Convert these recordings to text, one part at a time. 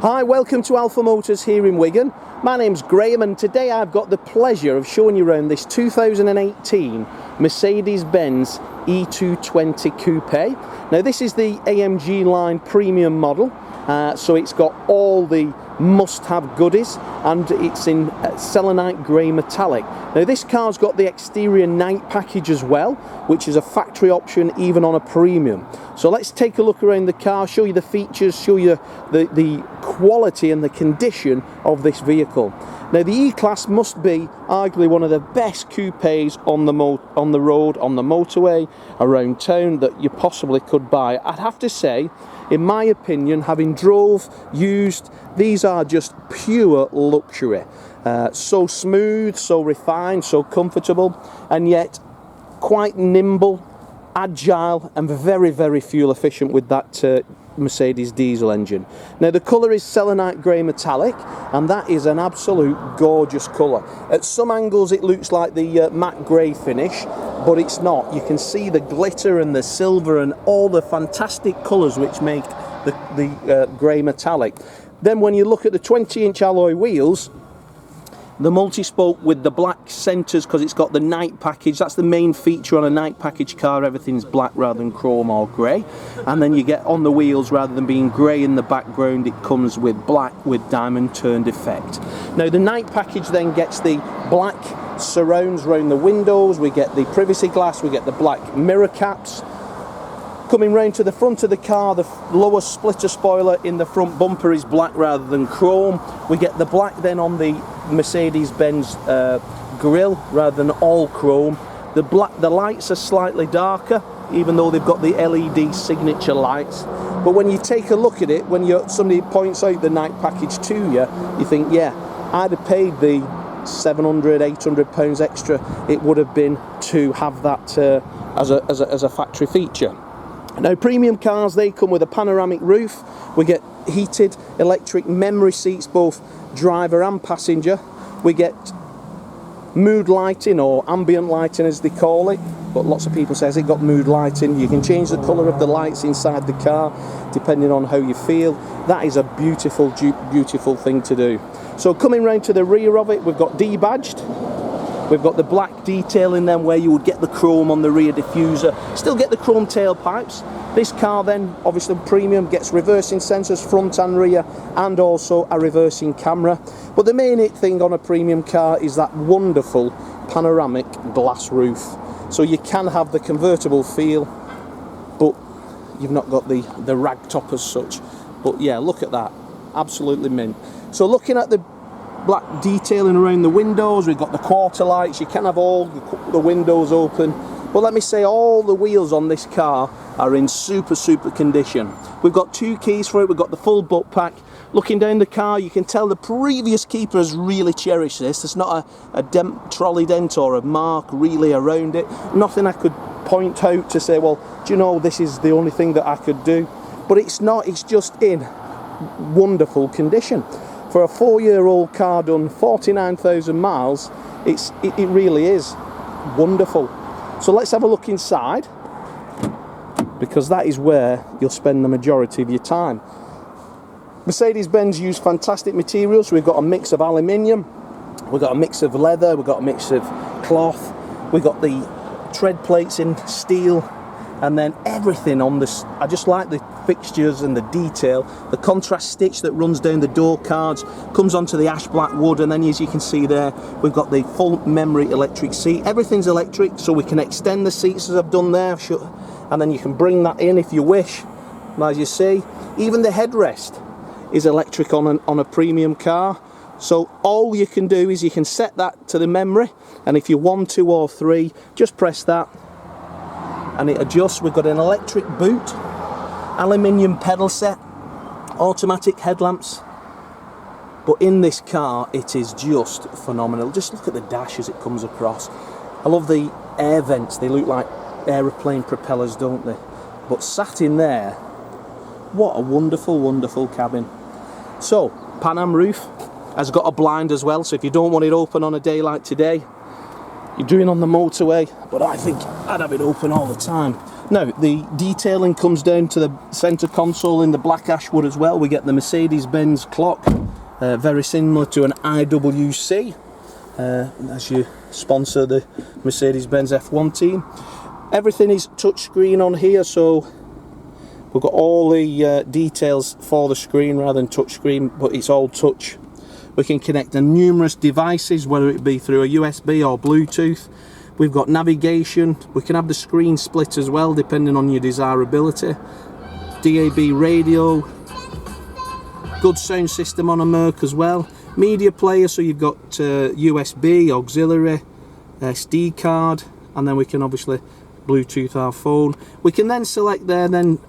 Hi, welcome to Alpha Motors here in Wigan. My name's Graham and today I've got the pleasure of showing you around this 2018 Mercedes-Benz E220 Coupe. Now this is the AMG line premium model, so it's got all the must-have goodies and it's in Selenite grey metallic. Now this car's got the exterior night package as well, which is a factory option even on a premium. So let's take a look around the car, show you the features, show you the quality and the condition of this vehicle. Now the E-Class must be arguably one of the best coupes on the road, on the motorway, around town that you possibly could buy. I'd have to say, in my opinion, having used, these are just pure luxury. So smooth, so refined, so comfortable, and yet quite nimble, agile, and very, very fuel efficient with that Mercedes diesel engine. Now the colour is Selenite grey metallic, and that is an absolute gorgeous colour. At some angles it looks like the matte grey finish, but it's not. You can see the glitter and the silver and all the fantastic colours which make the grey metallic. Then when you look at the 20-inch alloy wheels, the multi-spoke with the black centres, because it's got the night package. That's the main feature on a night package car. Everything's black rather than chrome or grey. And then you get on the wheels, rather than being grey in the background, it comes with black with diamond turned effect. Now the night package then gets the black surrounds around the windows, we get the privacy glass, we get the black mirror caps. Coming round to the front of the car, the lower splitter spoiler in the front bumper is black rather than chrome. We get the black then on the Mercedes-Benz grille rather than all chrome. The lights are slightly darker, even though they've got the LED signature lights. But when you take a look at it, when somebody points out the night package to you, you think, yeah, I'd have paid the £700, £800 extra it would have been to have that as a factory feature. Now premium cars, they come with a panoramic roof. We get heated electric memory seats, both driver and passenger. We get mood lighting, or ambient lighting as they call it, but lots of people say, has it got mood lighting? You can change the colour of the lights inside the car depending on how you feel. That is a beautiful, beautiful thing to do. So coming round to the rear of it, we've got debadged. We've got the black detail in them where you would get the chrome on the rear diffuser. Still get the chrome tailpipes. This car then, obviously premium, gets reversing sensors front and rear, and also a reversing camera. But the main thing on a premium car is that wonderful panoramic glass roof. So you can have the convertible feel, but you've not got the rag top as such. But yeah, look at that, absolutely mint. So looking at the black detailing around the windows, we've got the quarter lights. You can have all the windows open, but let me say, all the wheels on this car are in super condition. We've got 2 keys for it, we've got the full butt pack. Looking down the car, you can tell the previous keeper has really cherished this. There's not a trolley dent or a mark really around it. Nothing I could point out to say, well, do you know, this is the only thing that I could do. But it's not, it's just in wonderful condition. For a 4-year-old car done 49,000 miles, it really is wonderful. So let's have a look inside, because that is where you'll spend the majority of your time. Mercedes-Benz use fantastic materials. We've got a mix of aluminium, we've got a mix of leather, we've got a mix of cloth, we've got the tread plates in steel, and then everything on this, I just like the fixtures and the detail. The contrast stitch that runs down the door cards comes onto the ash black wood, and then as you can see there, we've got the full memory electric seat. Everything's electric, so we can extend the seats as I've done there, and then you can bring that in if you wish. As you see, even the headrest is electric on a premium car. So all you can do is you can set that to the memory, and if you want 2 or 3, just press that and it adjusts. We've got an electric boot, aluminium pedal set, automatic headlamps. But in this car, it is just phenomenal. Just look at the dash as it comes across. I love the air vents. They look like aeroplane propellers, don't they? But sat in there, what a wonderful cabin. So Pan-Am roof has got a blind as well, so if you don't want it open on a day like today, you're doing on the motorway, but I think I'd have it open all the time. Now, the detailing comes down to the centre console in the black ashwood as well. We get the Mercedes-Benz clock, very similar to an IWC, as you sponsor the Mercedes-Benz F1 team. Everything is touchscreen on here, so we've got all the details for the screen rather than touchscreen, but it's all touch. We can connect to numerous devices, whether it be through a USB or Bluetooth. We've got navigation. We can have the screen split as well, depending on your desirability. DAB radio. Good sound system on a Merc as well. Media player, so you've got USB, auxiliary, SD card, and then we can obviously Bluetooth our phone. We can then select there then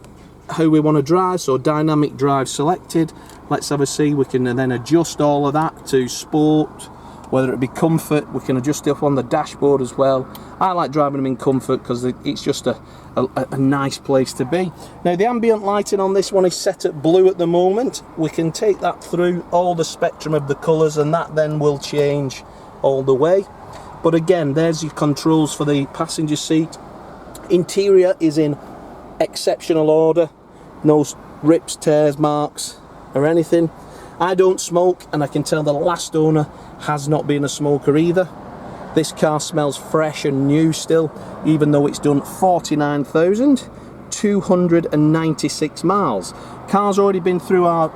how we want to drive, so dynamic drive selected. Let's have a see. We can then adjust all of that to sport, whether it be comfort. We can adjust it up on the dashboard as well. I like driving them in comfort because it's just a nice place to be. Now, the ambient lighting on this one is set at blue at the moment. We can take that through all the spectrum of the colours, and that then will change all the way. But again, there's your controls for the passenger seat. Interior is in exceptional order. No rips, tears, marks or anything. I don't smoke, and I can tell the last owner has not been a smoker either. This car smells fresh and new still, even though it's done 49,296 miles. Car's already been through our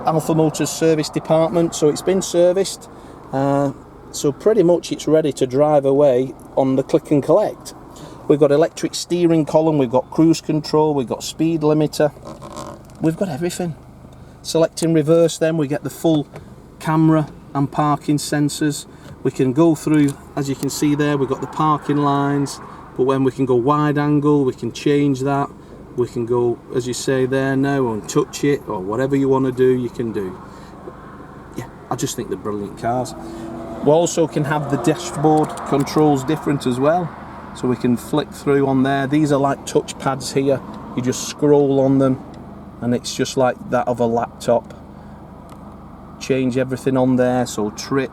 Alpha Motors service department, so it's been serviced. So pretty much it's ready to drive away on the click and collect. We've got electric steering column, we've got cruise control, we've got speed limiter, we've got everything. Selecting reverse, then we get the full camera and parking sensors. We can go through, as you can see there, we've got the parking lines, but when we can go wide angle, we can change that. We can go, as you say there now, and touch it, or whatever you want to do, you can do. Yeah, I just think they're brilliant cars. We also can have the dashboard controls different as well, so we can flick through on there. These are like touch pads here. You just scroll on them, and it's just like that of a laptop. Change everything on there, so trip,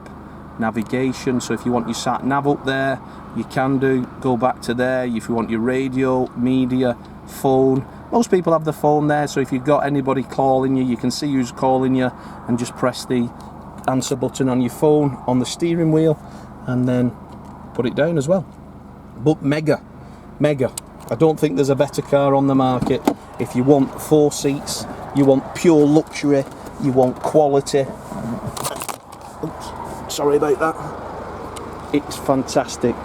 navigation, so if you want your sat nav up there, you can do, go back to there. If you want your radio, media, phone, most people have the phone there, so if you've got anybody calling you, you can see who's calling you and just press the answer button on your phone on the steering wheel and then put it down as well. But mega, I don't think there's a better car on the market. If you want 4 seats, you want pure luxury, you want quality. Oops, sorry about that. It's fantastic.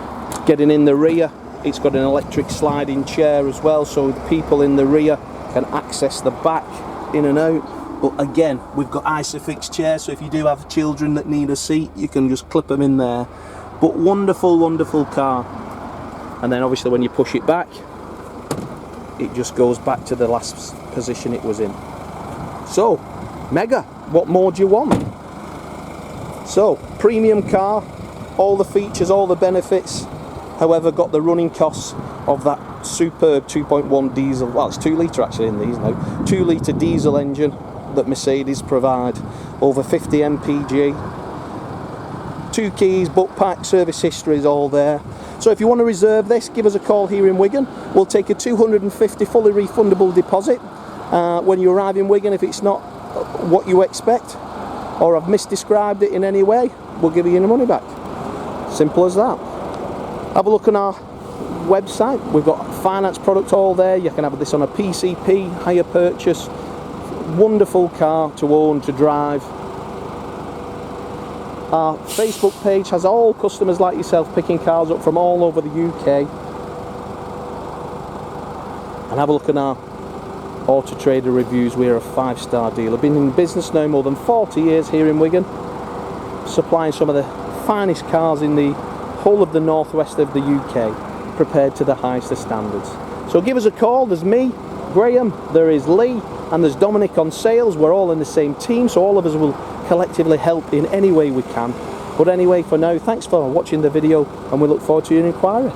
Getting in the rear, it's got an electric sliding chair as well, so the people in the rear can access the back in and out. But again, we've got Isofix chairs, so if you do have children that need a seat, you can just clip them in there. But wonderful, wonderful car. And then obviously when you push it back, it just goes back to the last position it was in. So, mega, what more do you want? So, premium car, all the features, all the benefits, however, got the running costs of that superb 2.1 diesel, well, it's 2 litre actually in these now, 2 litre diesel engine that Mercedes provide, over 50 mpg, 2 keys, book pack, service history is all there. So if you want to reserve this, give us a call here in Wigan. We'll take a £250 fully refundable deposit when you arrive in Wigan. If it's not what you expect, or I've misdescribed it in any way, we'll give you your money back. Simple as that. Have a look on our website. We've got finance product all there. You can have this on a PCP, hire purchase. Wonderful car to own, to drive. Our Facebook page has all customers like yourself picking cars up from all over the UK. And have a look at our Auto Trader reviews. We're a 5-star dealer. Been in business now more than 40 years here in Wigan, supplying some of the finest cars in the whole of the northwest of the UK, prepared to the highest of standards. So give us a call. There's me, Graham, there is Lee, and there's Dominic on sales. We're all in the same team, so all of us will collectively help in any way we can. But anyway, for now, thanks for watching the video, and we look forward to your inquiry.